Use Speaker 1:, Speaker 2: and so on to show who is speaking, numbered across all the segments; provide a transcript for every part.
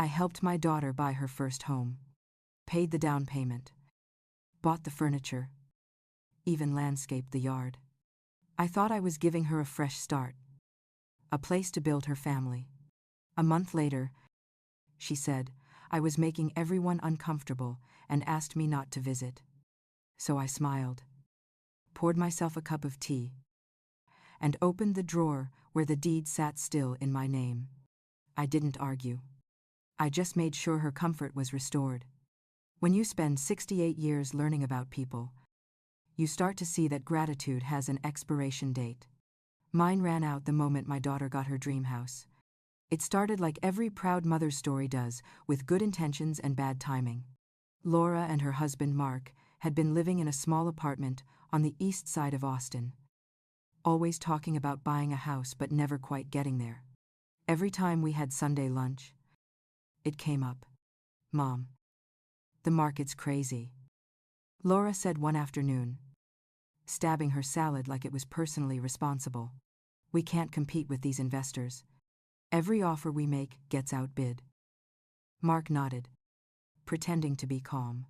Speaker 1: I helped my daughter buy her first home, paid the down payment, bought the furniture, even landscaped the yard. I thought I was giving her a fresh start, a place to build her family. A month later, she said, I was making everyone uncomfortable and asked me not to visit. So I smiled, poured myself a cup of tea, and opened the drawer where the deed sat still in my name. I didn't argue. I just made sure her comfort was restored. When you spend 68 years learning about people, you start to see that gratitude has an expiration date. Mine ran out the moment my daughter got her dream house. It started like every proud mother's story does, with good intentions and bad timing. Laura and her husband Mark had been living in a small apartment on the east side of Austin, always talking about buying a house but never quite getting there. Every time we had Sunday lunch, it came up. Mom, the market's crazy, Laura said one afternoon, stabbing her salad like it was personally responsible. We can't compete with these investors. Every offer we make gets outbid. Mark nodded, pretending to be calm.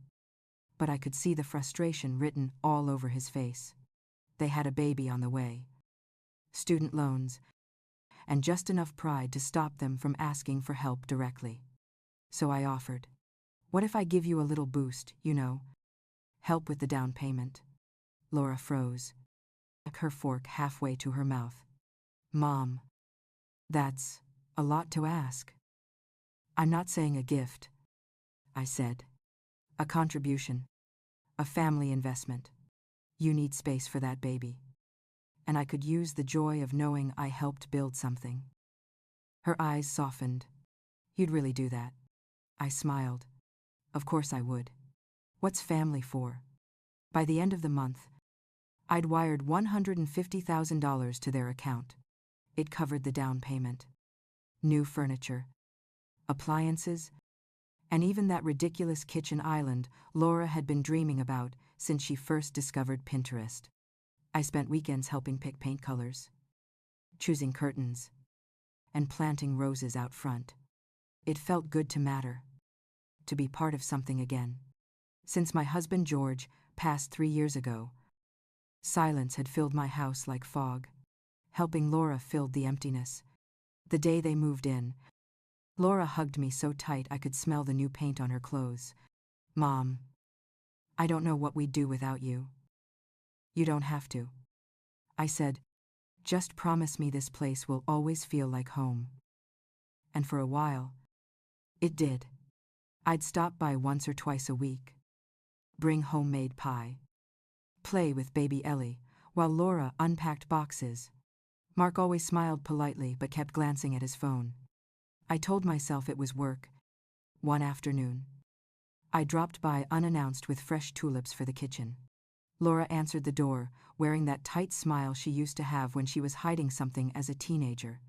Speaker 1: But I could see the frustration written all over his face. They had a baby on the way, student loans, and just enough pride to stop them from asking for help directly. So I offered, what if I give you a little boost, help with the down payment? Laura froze, her fork halfway to her mouth. Mom, that's a lot to ask. I'm not saying a gift, I said. A contribution, a family investment. You need space for that baby. And I could use the joy of knowing I helped build something. Her eyes softened. You'd really do that? I smiled. Of course I would. What's family for? By the end of the month, I'd wired $150,000 to their account. It covered the down payment, new furniture, appliances, and even that ridiculous kitchen island Laura had been dreaming about since she first discovered Pinterest. I spent weekends helping pick paint colors, choosing curtains, and planting roses out front. It felt good to matter, to be part of something again. Since my husband George passed 3 years ago, silence had filled my house like fog. Helping Laura filled the emptiness. The day they moved in, Laura hugged me so tight I could smell the new paint on her clothes. Mom, I don't know what we'd do without you. You don't have to, I said. Just promise me this place will always feel like home. And for a while, it did. I'd stop by once or twice a week, bring homemade pie, play with baby Ellie, while Laura unpacked boxes. Mark always smiled politely but kept glancing at his phone. I told myself it was work. One afternoon, I dropped by unannounced with fresh tulips for the kitchen. Laura answered the door, wearing that tight smile she used to have when she was hiding something as a teenager.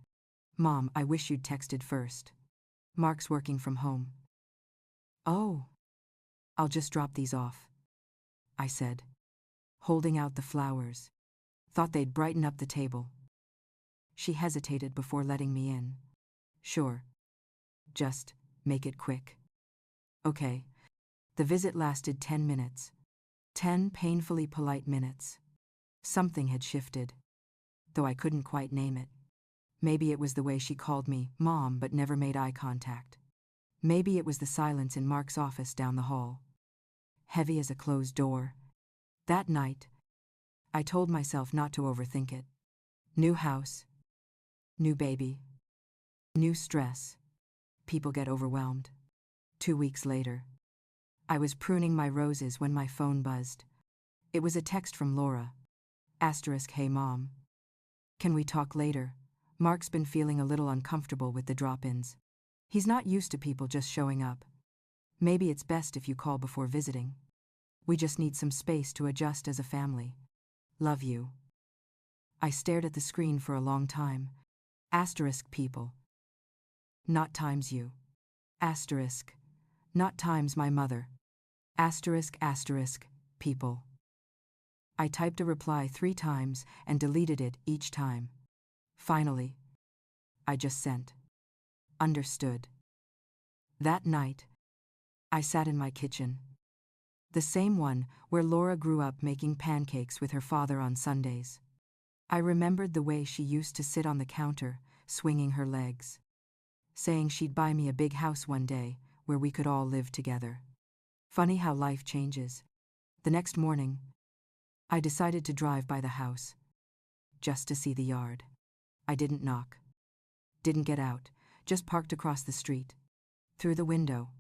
Speaker 1: Mom, I wish you'd texted first. Mark's working from home. Oh, I'll just drop these off, I said, holding out the flowers. Thought they'd brighten up the table. She hesitated before letting me in. Sure. Just make it quick. Okay. The visit lasted 10 minutes. 10 painfully polite minutes. Something had shifted, though I couldn't quite name it. Maybe it was the way she called me Mom but never made eye contact. Maybe it was the silence in Mark's office down the hall, heavy as a closed door. That night, I told myself not to overthink it. New house, new baby, new stress. People get overwhelmed. 2 weeks later, I was pruning my roses when my phone buzzed. It was a text from Laura. Hey Mom. Can we talk later? Mark's been feeling a little uncomfortable with the drop-ins. He's not used to people just showing up. Maybe it's best if you call before visiting. We just need some space to adjust as a family. Love you. I stared at the screen for a long time. People. Not times you. Not times my mother. People. I typed a reply 3 times and deleted it each time. Finally, I just sent. Understood. That night, I sat in my kitchen. The same one where Laura grew up making pancakes with her father on Sundays. I remembered the way she used to sit on the counter, swinging her legs, saying she'd buy me a big house one day where we could all live together. Funny how life changes. The next morning, I decided to drive by the house, just to see the yard. I didn't knock, didn't get out, just parked across the street. Through the window,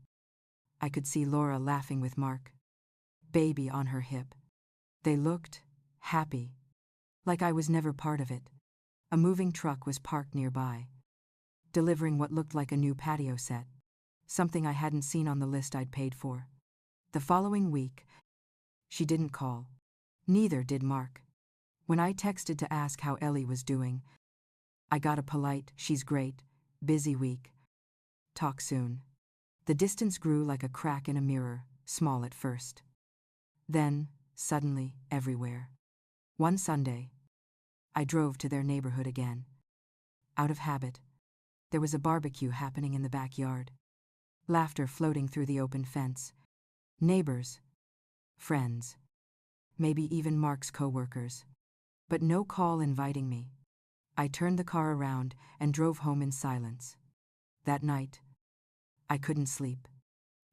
Speaker 1: I could see Laura laughing with Mark, baby on her hip. They looked happy, like I was never part of it. A moving truck was parked nearby, delivering what looked like a new patio set, something I hadn't seen on the list I'd paid for. The following week, she didn't call. Neither did Mark. When I texted to ask how Ellie was doing, I got a polite, "She's great, busy week. Talk soon." The distance grew like a crack in a mirror, small at first. Then, suddenly, everywhere. One Sunday, I drove to their neighborhood again. Out of habit, there was a barbecue happening in the backyard. Laughter floating through the open fence. Neighbors, friends, maybe even Mark's co-workers. But no call inviting me. I turned the car around and drove home in silence. That night, I couldn't sleep.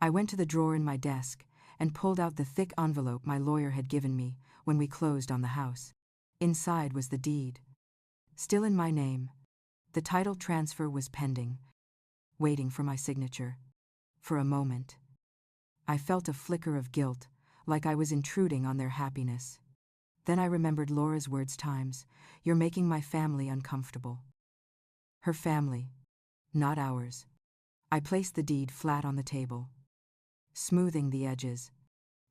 Speaker 1: I went to the drawer in my desk and pulled out the thick envelope my lawyer had given me when we closed on the house. Inside was the deed, still in my name. The title transfer was pending, waiting for my signature. For a moment, I felt a flicker of guilt, like I was intruding on their happiness. Then I remembered Laura's words times, "You're making my family uncomfortable." Her family, not ours. I placed the deed flat on the table, smoothing the edges.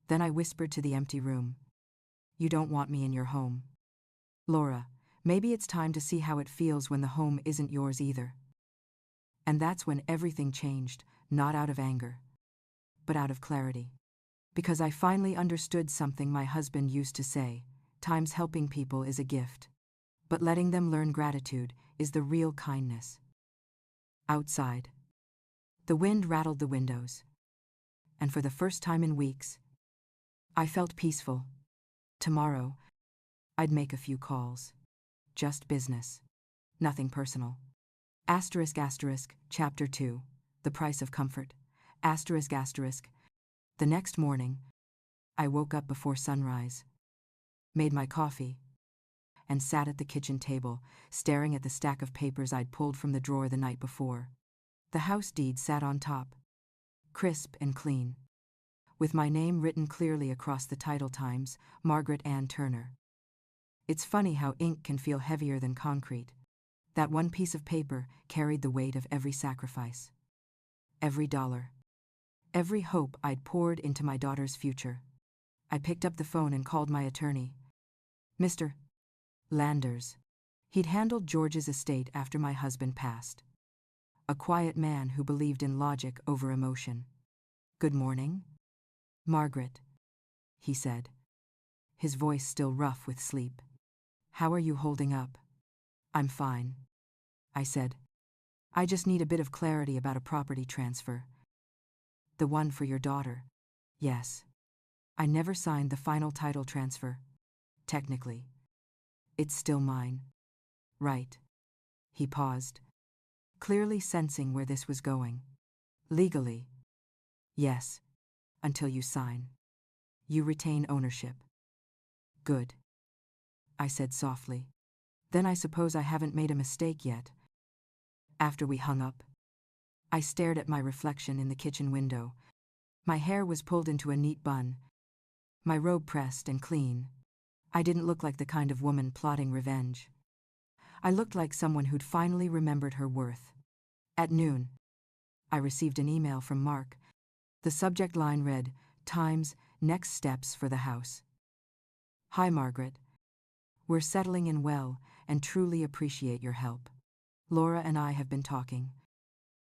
Speaker 1: Then I whispered to the empty room, "You don't want me in your home. Laura, maybe it's time to see how it feels when the home isn't yours either." And that's when everything changed, not out of anger, but out of clarity. Because I finally understood something my husband used to say, "Times helping people is a gift, but letting them learn gratitude is the real kindness." Outside, the wind rattled the windows, and for the first time in weeks, I felt peaceful. Tomorrow, I'd make a few calls. Just business. Nothing personal. Asterisk asterisk, Chapter 2. The Price of Comfort. Asterisk asterisk. The next morning, I woke up before sunrise, made my coffee, and sat at the kitchen table, staring at the stack of papers I'd pulled from the drawer the night before. The house deed sat on top, crisp and clean, with my name written clearly across the title, Times, Margaret Ann Turner. It's funny how ink can feel heavier than concrete. That one piece of paper carried the weight of every sacrifice, every dollar, every hope I'd poured into my daughter's future. I picked up the phone and called my attorney, Mr. Landers. He'd handled George's estate after my husband passed. A quiet man who believed in logic over emotion. "Good morning, Margaret," he said, his voice still rough with sleep. "How are you holding up?" "I'm fine," I said. "I just need a bit of clarity about a property transfer." "The one for your daughter?" "Yes. I never signed the final title transfer. Technically, it's still mine." "Right." He paused, clearly sensing where this was going. "Legally, yes. Until you sign. You retain ownership." "Good," I said softly. "Then I suppose I haven't made a mistake yet." After we hung up, I stared at my reflection in the kitchen window. My hair was pulled into a neat bun, my robe pressed and clean. I didn't look like the kind of woman plotting revenge. I looked like someone who'd finally remembered her worth. At noon, I received an email from Mark. The subject line read, "Times, next steps for the house." "Hi, Margaret. We're settling in well and truly appreciate your help. Laura and I have been talking,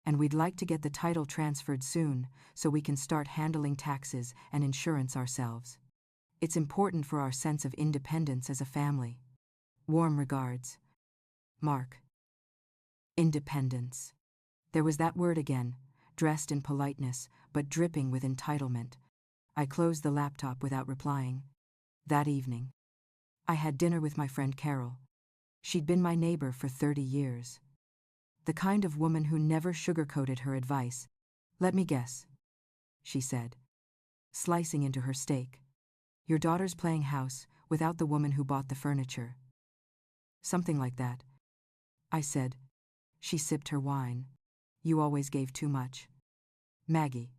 Speaker 1: and we'd like to get the title transferred soon so we can start handling taxes and insurance ourselves. It's important for our sense of independence as a family. Warm regards, Mark." Independence. There was that word again, dressed in politeness, but dripping with entitlement. I closed the laptop without replying. That evening, I had dinner with my friend Carol. She'd been my neighbor for 30 years. The kind of woman who never sugarcoated her advice. "Let me guess," she said, slicing into her steak. "Your daughter's playing house without the woman who bought the furniture." "Something like that," I said. She sipped her wine. "You always gave too much, Maggie.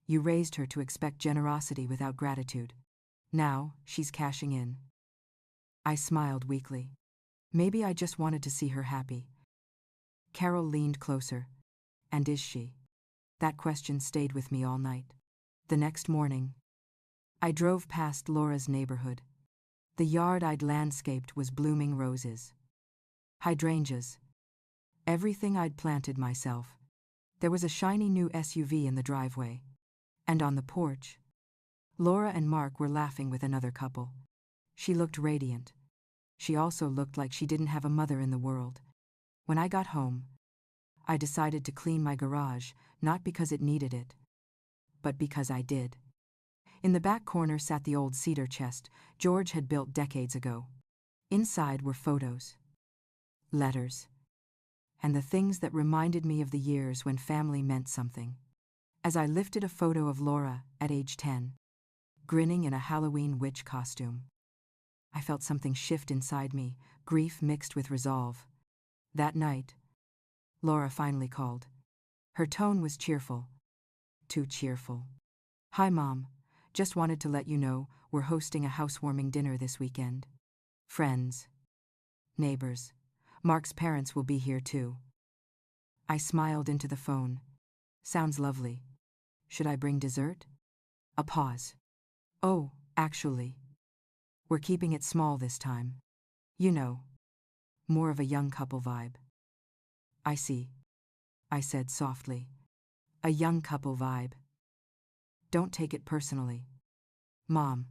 Speaker 1: You raised her to expect generosity without gratitude. Now, she's cashing in." I smiled weakly. Maybe I just wanted to see her happy. Carol leaned closer. "And is she?" That question stayed with me all night. The next morning, I drove past Laura's neighborhood. The yard I'd landscaped was blooming roses, hydrangeas, everything I'd planted myself. There was a shiny new SUV in the driveway. And on the porch, Laura and Mark were laughing with another couple. She looked radiant. She also looked like she didn't have a mother in the world. When I got home, I decided to clean my garage, not because it needed it, but because I did. In the back corner sat the old cedar chest George had built decades ago. Inside were photos, letters, and the things that reminded me of the years when family meant something. As I lifted a photo of Laura, at age 10, grinning in a Halloween witch costume, I felt something shift inside me, grief mixed with resolve. That night, Laura finally called. Her tone was cheerful. Too cheerful. "Hi, Mom. Just wanted to let you know we're hosting a housewarming dinner this weekend. Friends, neighbors. Mark's parents will be here too." I smiled into the phone. "Sounds lovely. Should I bring dessert?" A pause. "Oh, actually, we're keeping it small this time. You know, more of a young couple vibe." "I see," I said softly. "A young couple vibe. Don't take it personally, Mom.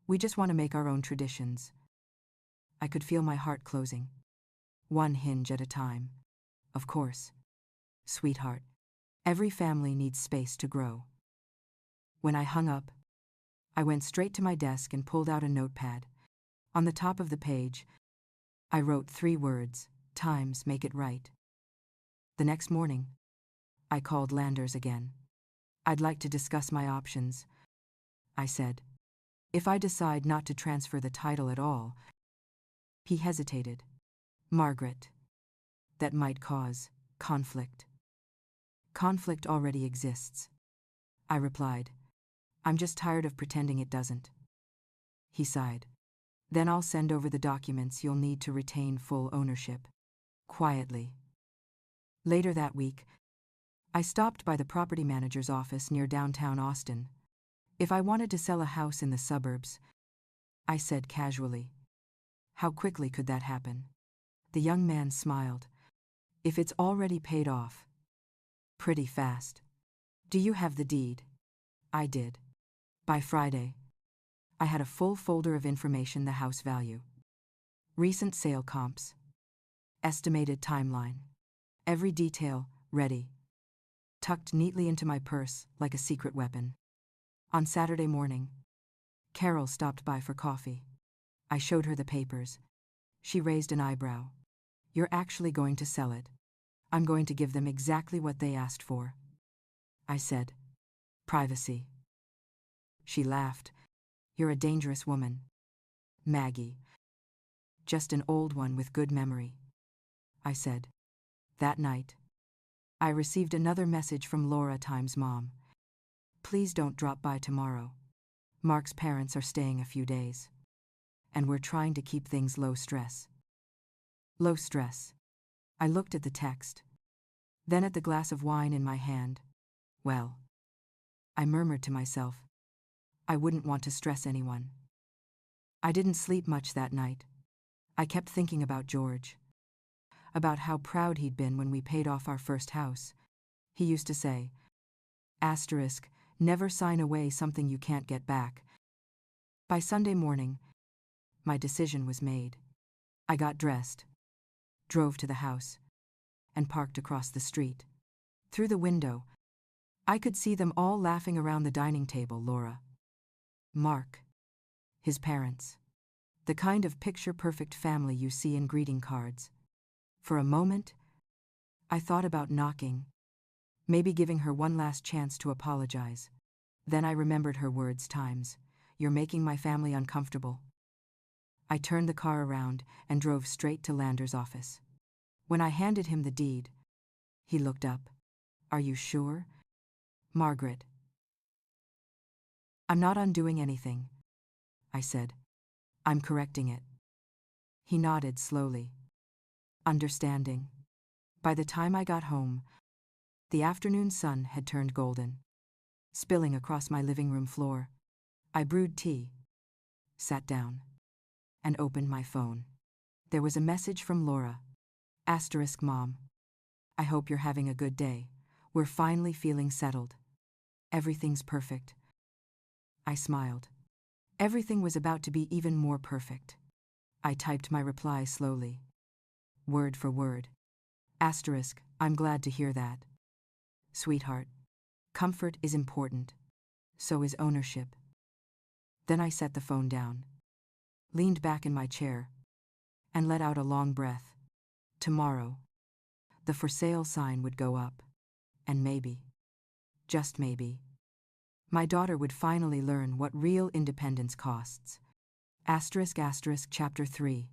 Speaker 1: We just want to make our own traditions." I could feel my heart closing. One hinge at a time. Of course. Sweetheart. Every family needs space to grow. When I hung up, I went straight to my desk and pulled out a notepad. On the top of the page, I wrote 3 words: "Times make it right." The next morning, I called Landers again. "I'd like to discuss my options," I said. "If I decide not to transfer the title at all." He hesitated. "Margaret, that might cause conflict." "Conflict already exists," I replied. "I'm just tired of pretending it doesn't." He sighed. "Then I'll send over the documents you'll need to retain full ownership." Quietly. Later that week, I stopped by the property manager's office near downtown Austin. "If I wanted to sell a house in the suburbs," I said casually, "how quickly could that happen?" The young man smiled. "If it's already paid off, pretty fast." "Do you have the deed?" I did. By Friday, I had a full folder of information: the house value, recent sale comps, estimated timeline. Every detail ready, tucked neatly into my purse like a secret weapon. On Saturday morning, Carol stopped by for coffee. I showed her the papers. She raised an eyebrow. "You're actually going to sell it?" "I'm going to give them exactly what they asked for," I said. "Privacy." She laughed. "You're a dangerous woman, Maggie." "Just an old one with good memory," I said. That night, I received another message from Laura Times' mom. "Please don't drop by tomorrow. Mark's parents are staying a few days, and we're trying to keep things low stress." Low stress. I looked at the text, then at the glass of wine in my hand. Well, I murmured to myself, I wouldn't want to stress anyone. I didn't sleep much that night. I kept thinking about George, about how proud he'd been when we paid off our first house. He used to say, asterisk, never sign away something you can't get back. By Sunday morning, my decision was made. I got dressed, drove to the house, and parked across the street. Through the window, I could see them all laughing around the dining table. Laura, Mark, his parents. The kind of picture-perfect family you see in greeting cards. For a moment, I thought about knocking, maybe giving her one last chance to apologize. Then I remembered her words times. You're making my family uncomfortable. I turned the car around and drove straight to Lander's office. When I handed him the deed, he looked up. Are you sure? Margaret. I'm not undoing anything, I said. I'm correcting it. He nodded slowly, understanding. By the time I got home, the afternoon sun had turned golden, spilling across my living room floor. I brewed tea, sat down, and opened my phone. There was a message from Laura. Mom. I hope you're having a good day. We're finally feeling settled. Everything's perfect. I smiled. Everything was about to be even more perfect. I typed my reply slowly, word for word. I'm glad to hear that. Sweetheart, comfort is important. So is ownership. Then I set the phone down, leaned back in my chair, and let out a long breath. Tomorrow, the for sale sign would go up. And maybe, just maybe, my daughter would finally learn what real independence costs. Chapter 3.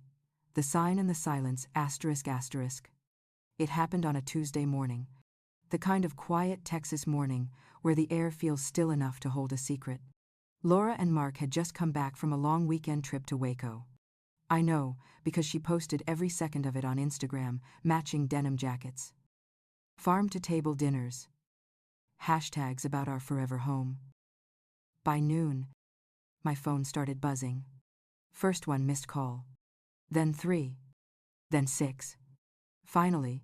Speaker 1: The Sign and the Silence. It happened on a Tuesday morning. The kind of quiet Texas morning where the air feels still enough to hold a secret. Laura and Mark had just come back from a long weekend trip to Waco. I know, because she posted every second of it on Instagram, matching denim jackets. Farm-to-table dinners. Hashtags about our forever home. By noon, my phone started buzzing. First one missed call. Then 3. Then 6. Finally,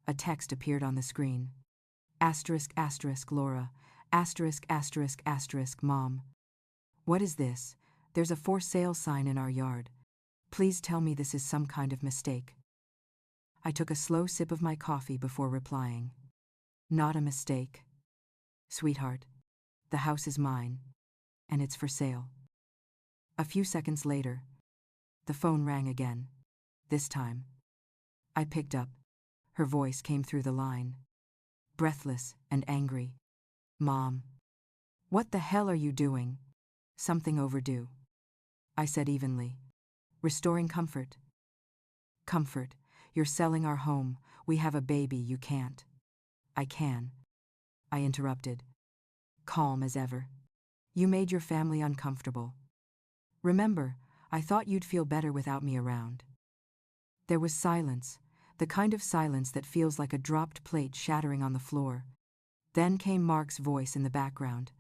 Speaker 1: a text appeared on the screen. Laura. Mom. What is this? There's a for sale sign in our yard. Please tell me this is some kind of mistake. I took a slow sip of my coffee before replying. Not a mistake. Sweetheart, the house is mine, and it's for sale. A few seconds later, the phone rang again. This time, I picked up. Her voice came through the line, breathless and angry. Mom, what the hell are you doing? Something overdue, I said evenly. Restoring comfort. Comfort, you're selling our home. We have a baby, you can't. I can, I interrupted, calm as ever. You made your family uncomfortable. Remember, I thought you'd feel better without me around. There was silence, the kind of silence that feels like a dropped plate shattering on the floor. Then came Mark's voice in the background,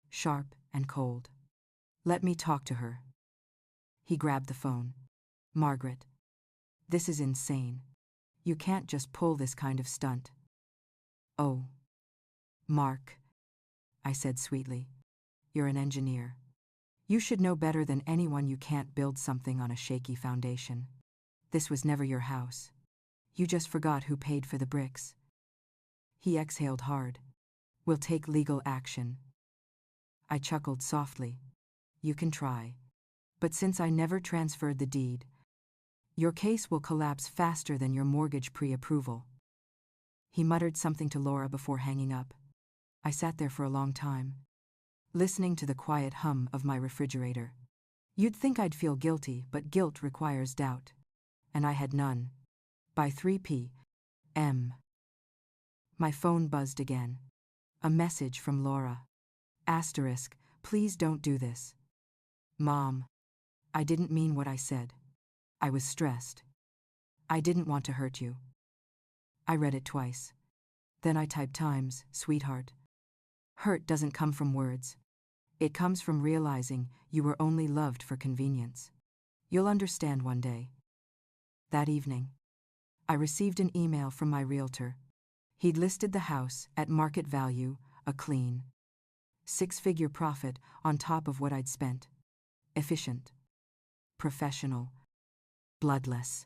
Speaker 1: sharp and cold. Let me talk to her. He grabbed the phone. Margaret, this is insane. You can't just pull this kind of stunt. Oh, Mark, I said sweetly. You're an engineer. You should know better than anyone you can't build something on a shaky foundation. This was never your house. You just forgot who paid for the bricks. He exhaled hard. We'll take legal action. I chuckled softly. You can try. But since I never transferred the deed, your case will collapse faster than your mortgage pre-approval. He muttered something to Laura before hanging up. I sat there for a long time, listening to the quiet hum of my refrigerator. You'd think I'd feel guilty, but guilt requires doubt. And I had none. By 3 p.m., my phone buzzed again. A message from Laura. Please don't do this. Mom, I didn't mean what I said. I was stressed. I didn't want to hurt you. I read it twice. Then I typed times, sweetheart. Hurt doesn't come from words. It comes from realizing you were only loved for convenience. You'll understand one day. That evening, I received an email from my realtor. He'd listed the house at market value, a clean 6-figure profit on top of what I'd spent. Efficient. Professional. Bloodless.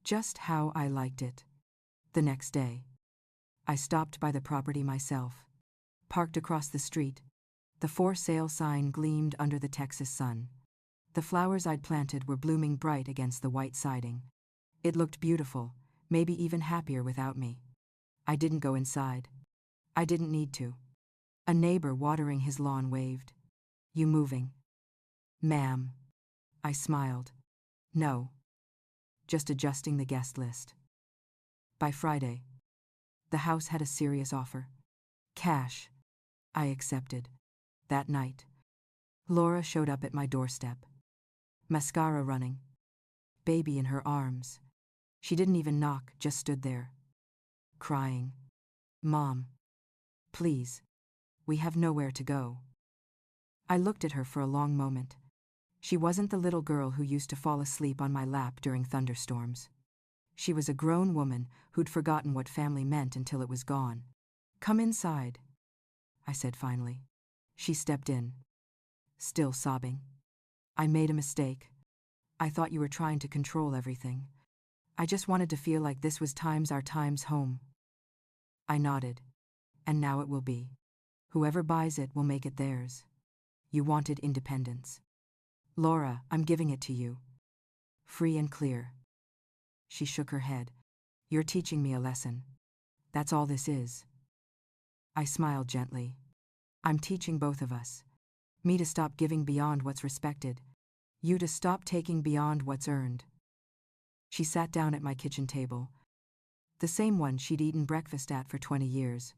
Speaker 1: Just how I liked it. The next day, I stopped by the property myself. parked across the street. The for sale sign gleamed under the Texas sun. The flowers I'd planted were blooming bright against the white siding. It looked beautiful, maybe even happier without me. I didn't go inside. I didn't need to. A neighbor watering his lawn waved. "You moving?" "Ma'am." I smiled. "No. Just adjusting the guest list." By Friday, the house had a serious offer. Cash. I accepted. That night, Laura showed up at my doorstep. Mascara running. Baby in her arms. She didn't even knock, just stood there. Crying. "Mom. Please. We have nowhere to go." I looked at her for a long moment. She wasn't the little girl who used to fall asleep on my lap during thunderstorms. She was a grown woman who'd forgotten what family meant until it was gone. "Come inside," I said finally. She stepped in, still sobbing. "I made a mistake. I thought you were trying to control everything. I just wanted to feel like this was our times home." I nodded. "And now it will be. Whoever buys it will make it theirs. You wanted independence. Laura, I'm giving it to you. Free and clear." She shook her head. "You're teaching me a lesson. That's all this is." I smiled gently. "I'm teaching both of us. Me to stop giving beyond what's respected. You to stop taking beyond what's earned." She sat down at my kitchen table, the same one she'd eaten breakfast at for 20 years.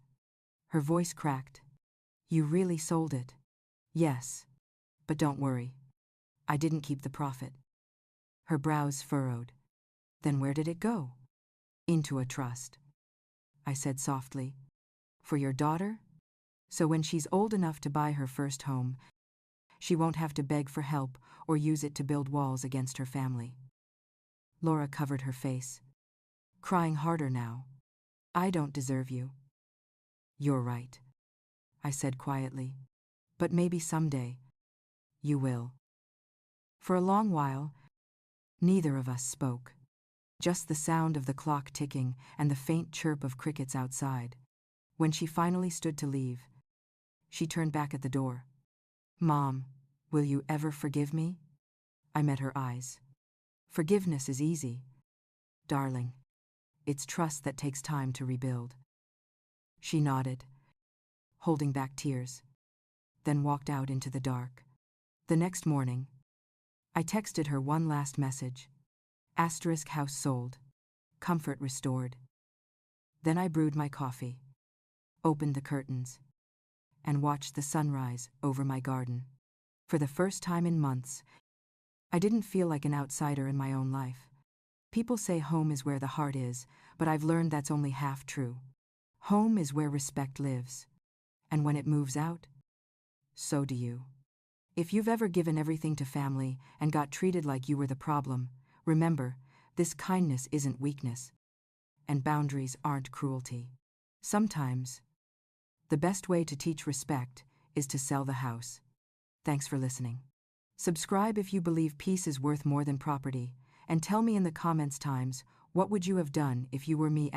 Speaker 1: Her voice cracked. "You really sold it?" "Yes. But don't worry. I didn't keep the profit." Her brows furrowed. "Then where did it go?" "Into a trust," I said softly. "For your daughter? So when she's old enough to buy her first home, she won't have to beg for help or use it to build walls against her family." Laura covered her face, crying harder now. "I don't deserve you." "You're right," I said quietly. "But maybe someday, you will." For a long while, neither of us spoke. Just the sound of the clock ticking and the faint chirp of crickets outside. When she finally stood to leave, she turned back at the door. "Mom, will you ever forgive me?" I met her eyes. "Forgiveness is easy, darling. It's trust that takes time to rebuild." She nodded, holding back tears, then walked out into the dark. The next morning, I texted her one last message. Asterisk house sold. Comfort restored. Then I brewed my coffee, opened the curtains, and watched the sunrise over my garden. For the first time in months, I didn't feel like an outsider in my own life. People say home is where the heart is, but I've learned that's only half true. Home is where respect lives. And when it moves out, so do you. If you've ever given everything to family and got treated like you were the problem, remember, this kindness isn't weakness. And boundaries aren't cruelty. Sometimes, the best way to teach respect is to sell the house. Thanks for listening. Subscribe if you believe peace is worth more than property, and tell me in the comments times, what would you have done if you were me?